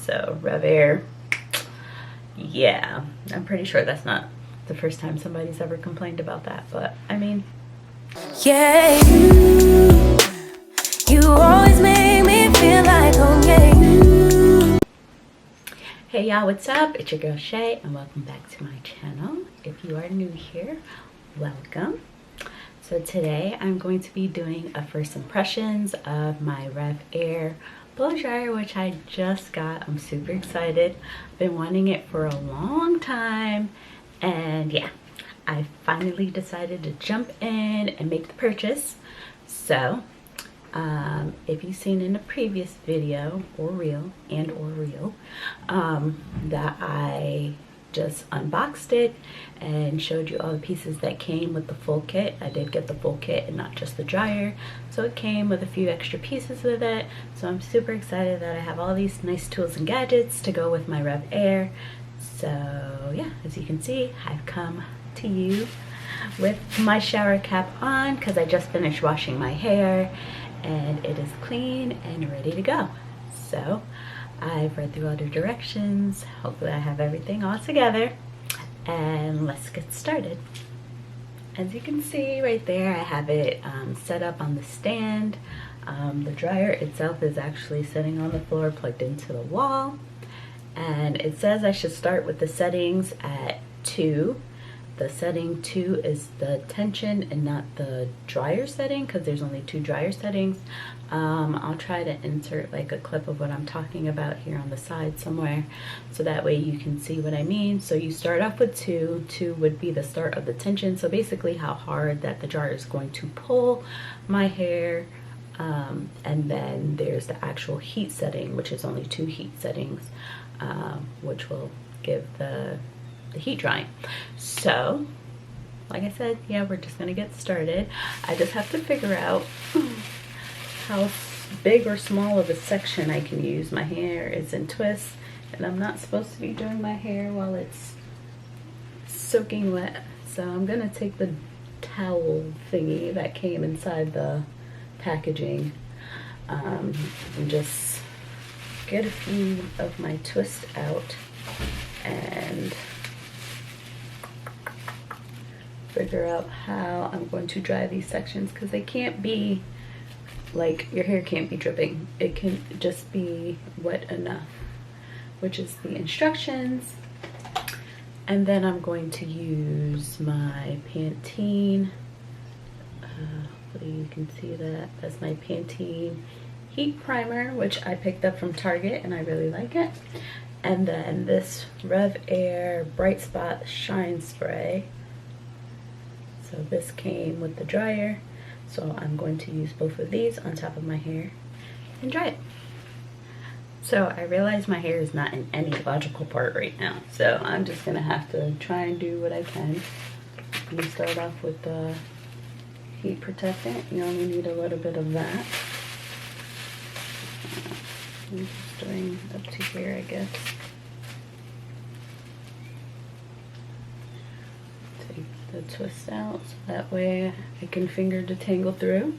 So Rev Air, yeah, I'm pretty sure that's not the first time somebody's ever complained about that, but I mean, yeah, you always make me feel like home, yeah. Hey y'all, what's up? It's your girl Shay and welcome back to my channel. If you are new here, welcome. So today I'm going to be doing a first impressions of my Rev Air blow dryer, which I just got. I'm super excited. Been wanting it for a long time, and yeah, I finally decided to jump in and make the purchase. So if you've seen in a previous video or reel that I just unboxed it and showed you all the pieces that came with the full kit. I did get the full kit and not just the dryer, so it came with a few extra pieces with it. So I'm super excited that I have all these nice tools and gadgets to go with my Rev Air. So yeah, as you can see, I've come to you with my shower cap on because I just finished washing my hair and it is clean and ready to go. So I've read through all the directions. Hopefully I have everything all together, and let's get started. As you can see right there, I have it set up on the stand. The dryer itself is actually sitting on the floor, plugged into the wall, and it says I should start with the settings at 2. The setting 2 is the tension and not the dryer setting, because there's only 2 dryer settings. I'll try to insert like a clip of what I'm talking about here on the side somewhere, so that way you can see what I mean. So you start off with 2. 2 would be the start of the tension, so basically how hard that the dryer is going to pull my hair. And then there's the actual heat setting, which is only 2 heat settings, which will give the heat drying. So like I said, yeah, we're just gonna get started. I just have to figure out how big or small of a section I can use. My hair is in twists and I'm not supposed to be doing my hair while it's soaking wet, so I'm gonna take the towel thingy that came inside the packaging and just get a few of my twists out and figure out how I'm going to dry these sections, because they can't be like, your hair can't be dripping. It can just be wet enough, which is the instructions. And then I'm going to use my Pantene. Hopefully you can see that. That's my Pantene heat primer, which I picked up from Target and I really like it. And then this Rev Air Bright Spot Shine Spray. So this came with the dryer, so I'm going to use both of these on top of my hair and dry it. So I realize my hair is not in any logical part right now, so I'm just gonna have to try and do what I can. You start off with the heat protectant. You only need a little bit of that. I'm just doing up to here, I guess. Take the twist out so that way I can finger detangle through.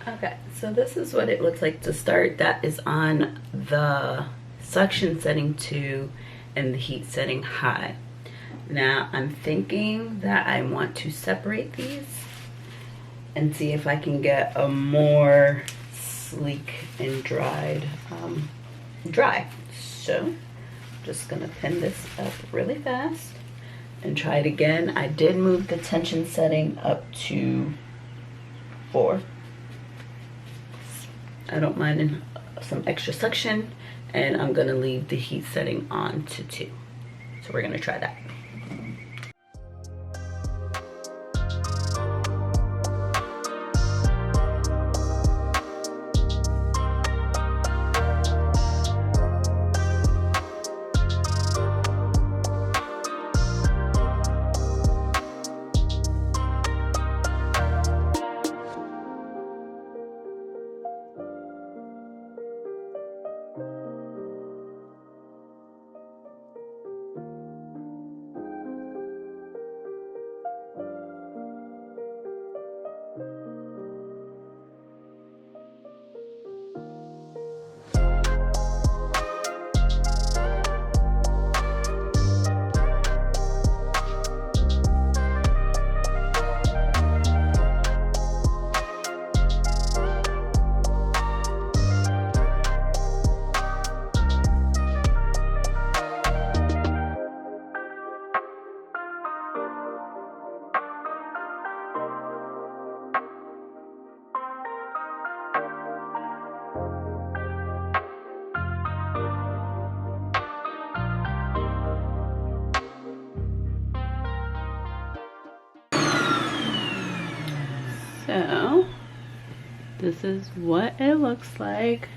Okay, so this is what it looks like to start. That is on the suction setting 2 and the heat setting high. Now I'm thinking that I want to separate these and see if I can get a more sleek and dry. So just gonna pin this up really fast and try it again. I did move the tension setting up to 4. I don't mind some extra suction, and I'm gonna leave the heat setting on to 2. So we're gonna try that. So this is what it looks like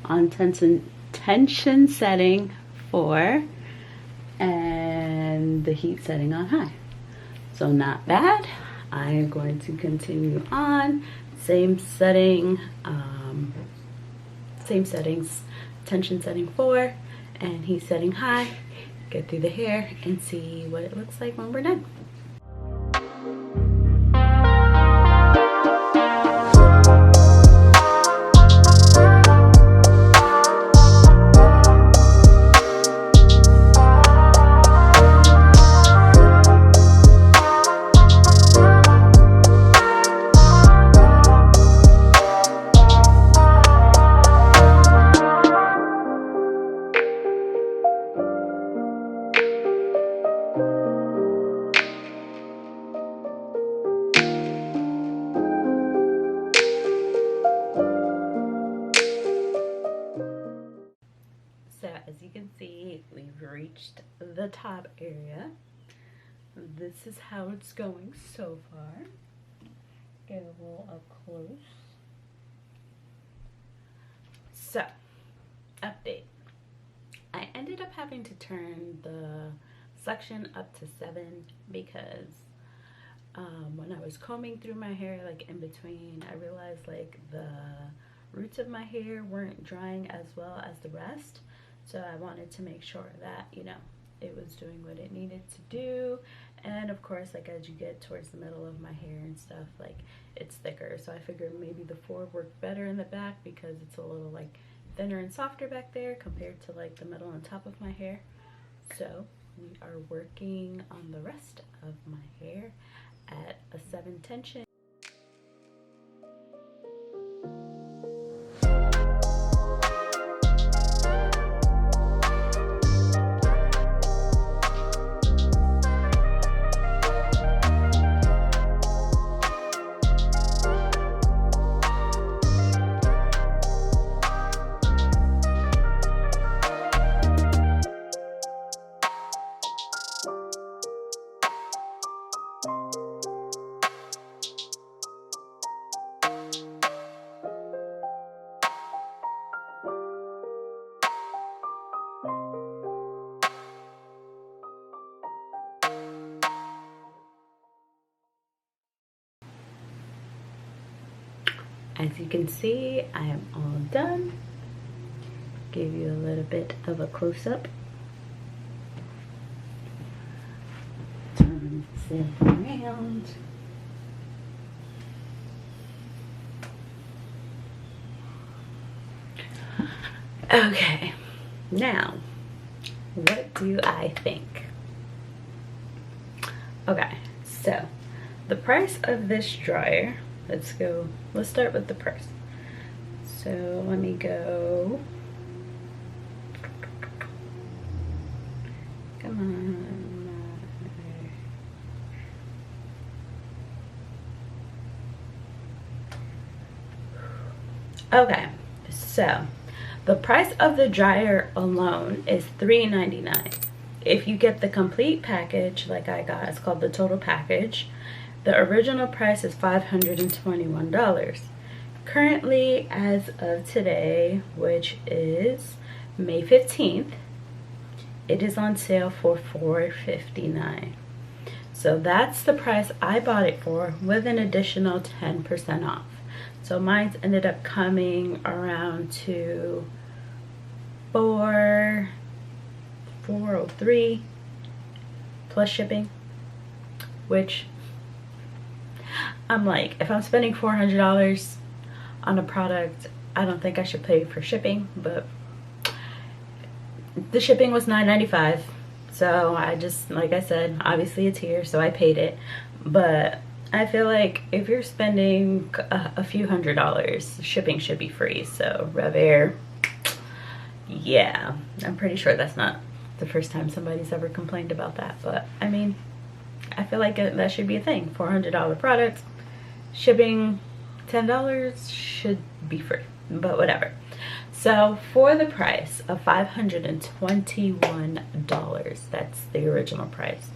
on tension setting 4 and the heat setting on high. So not bad. I am going to continue on. Same setting, same settings, tension setting 4 and heat setting high. Get through the hair and see what it looks like when we're done. So as you can see, we've reached the top area. This is how it's going so far. Get a little up close. So, update. I ended up having to turn the suction up to 7 because when I was combing through my hair, like in between, I realized like the roots of my hair weren't drying as well as the rest. So I wanted to make sure that, you know, it was doing what it needed to do. And of course, like as you get towards the middle of my hair and stuff, like it's thicker. So I figured maybe the 4 worked better in the back because it's a little like thinner and softer back there compared to like the middle and top of my hair. So we are working on the rest of my hair at a 7 tension. As you can see, I am all done. Give you a little bit of a close-up. Turn this around. Okay, now what do I think? Okay, so the price of this dryer, let's start with the price. So let me go, come on. Okay, so the price of the dryer alone is $3.99. If you get the complete package like I got, it's called the total package, the original price is $521. Currently, as of today, which is May 15th, it is on sale for $459. So that's the price I bought it for, with an additional 10% off. So mine ended up coming around to $403 plus shipping, which I'm like, if I'm spending $400 on a product, I don't think I should pay for shipping, but the shipping was $9.95. So I just, like I said, obviously it's here, so I paid it. But I feel like if you're spending a few $100s, shipping should be free. So Rev Air, yeah, I'm pretty sure that's not the first time somebody's ever complained about that. But I mean, I feel like that should be a thing. $400 products, shipping $10 should be free, but whatever. So for the price of $521, that's the original price.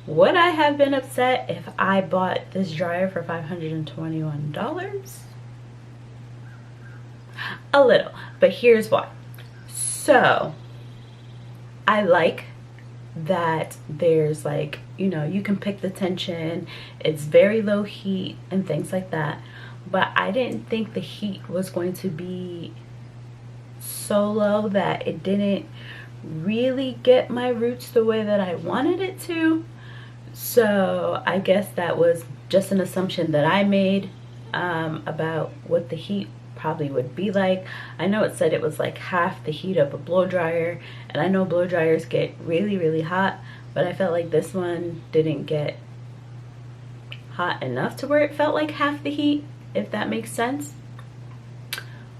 Would I have been upset if I bought this dryer for $521? A little, but here's why. So I like that there's like, you know, you can pick the tension, it's very low heat and things like that, but I didn't think the heat was going to be so low that it didn't really get my roots the way that I wanted it to. So I guess that was just an assumption that I made about what the heat probably would be like. I know it said it was like half the heat of a blow dryer, and I know blow dryers get really hot, but I felt like this one didn't get hot enough to where it felt like half the heat, if that makes sense.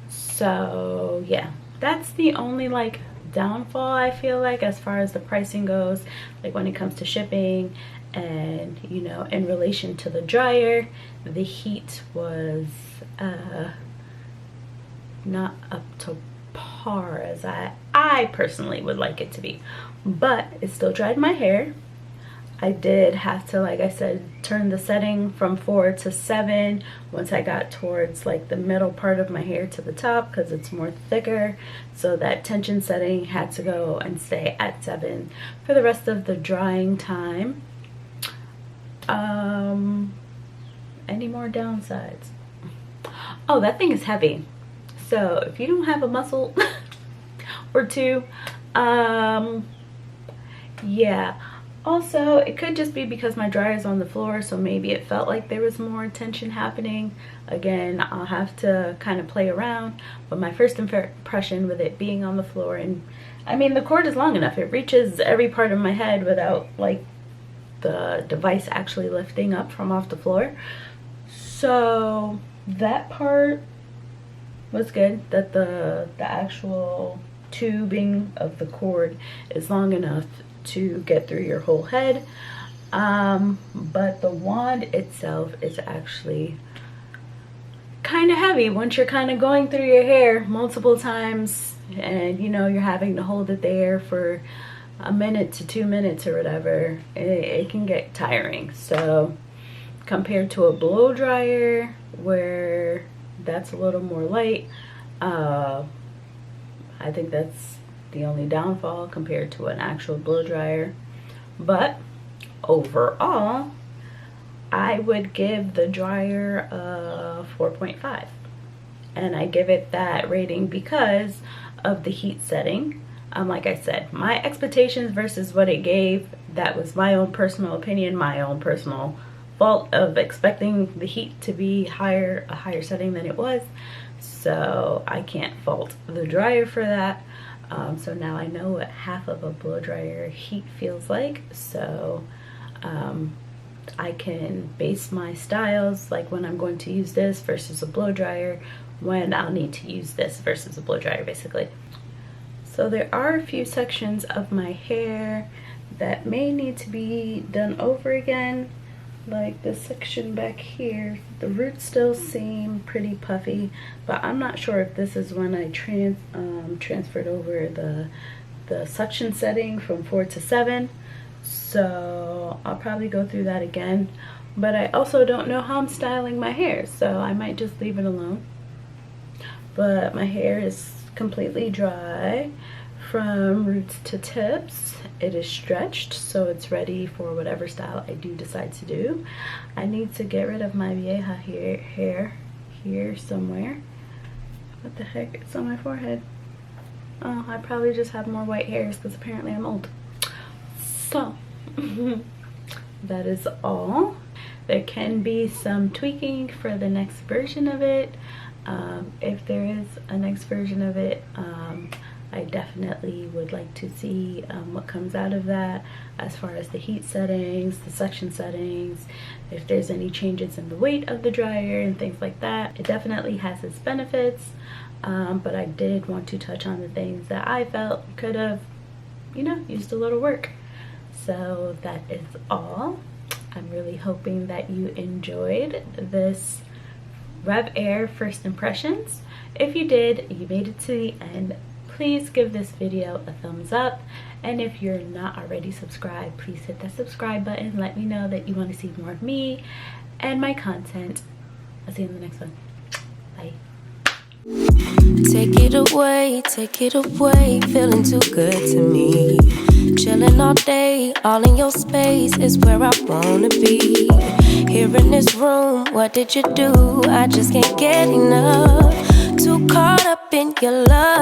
So yeah, that's the only like downfall I feel like as far as the pricing goes, like when it comes to shipping. And you know, in relation to the dryer, the heat was not up to par as I personally would like it to be, but it still dried my hair. I did have to, like I said, turn the setting from 4 to 7 once I got towards like the middle part of my hair to the top, because it's more thicker. So that tension setting had to go and stay at 7 for the rest of the drying time. Any more downsides? Oh, that thing is heavy. So if you don't have a muscle or two, yeah. Also, it could just be because my dryer is on the floor, so maybe it felt like there was more tension happening. Again, I'll have to kind of play around, but my first impression with it being on the floor, and I mean, the cord is long enough. It reaches every part of my head without like the device actually lifting up from off the floor. So that part was good, that the actual tubing of the cord is long enough to get through your whole head. But the wand itself is actually kind of heavy once you're kind of going through your hair multiple times, and you know, you're having to hold it there for a minute to 2 minutes or whatever. It can get tiring. So compared to a blow dryer where that's a little more light, I think that's the only downfall compared to an actual blow dryer. But overall, I would give the dryer a 4.5, and I give it that rating because of the heat setting. Like I said, my expectations versus what it gave, that was my own personal opinion, my own personal fault of expecting the heat to be a higher setting than it was, so I can't fault the dryer for that. So now I know what half of a blow dryer heat feels like, so I can base my styles, like when I'm going to use this versus a blow dryer, when I'll need to use this versus a blow dryer, basically. So there are a few sections of my hair that may need to be done over again, like this section back here. The roots still seem pretty puffy, but I'm not sure if this is when I transferred over the suction setting from 4 to 7. So I'll probably go through that again, but I also don't know how I'm styling my hair, so I might just leave it alone. But my hair is completely dry from roots to tips. It is stretched, so it's ready for whatever style I do decide to do. I need to get rid of my vieja hair here somewhere. What the heck? It's on my forehead. Oh, I probably just have more white hairs because apparently I'm old. So that is all. There can be some tweaking for the next version of it. If there is a next version of it, I definitely would like to see what comes out of that, as far as the heat settings, the suction settings, if there's any changes in the weight of the dryer and things like that. It definitely has its benefits, but I did want to touch on the things that I felt could have, used a little work. So that is all. I'm really hoping that you enjoyed this Rev Air first impressions. If you did, you made it to the end, please give this video a thumbs up, and if you're not already subscribed, please hit that subscribe button. Let me know that you want to see more of me and my content. I'll see you in the next one. Bye. Take it away, feeling too good to me. Chilling all day, all in your space is where I wanna be. Here in this room, what did you do? I just can't get enough. Too caught up in your love.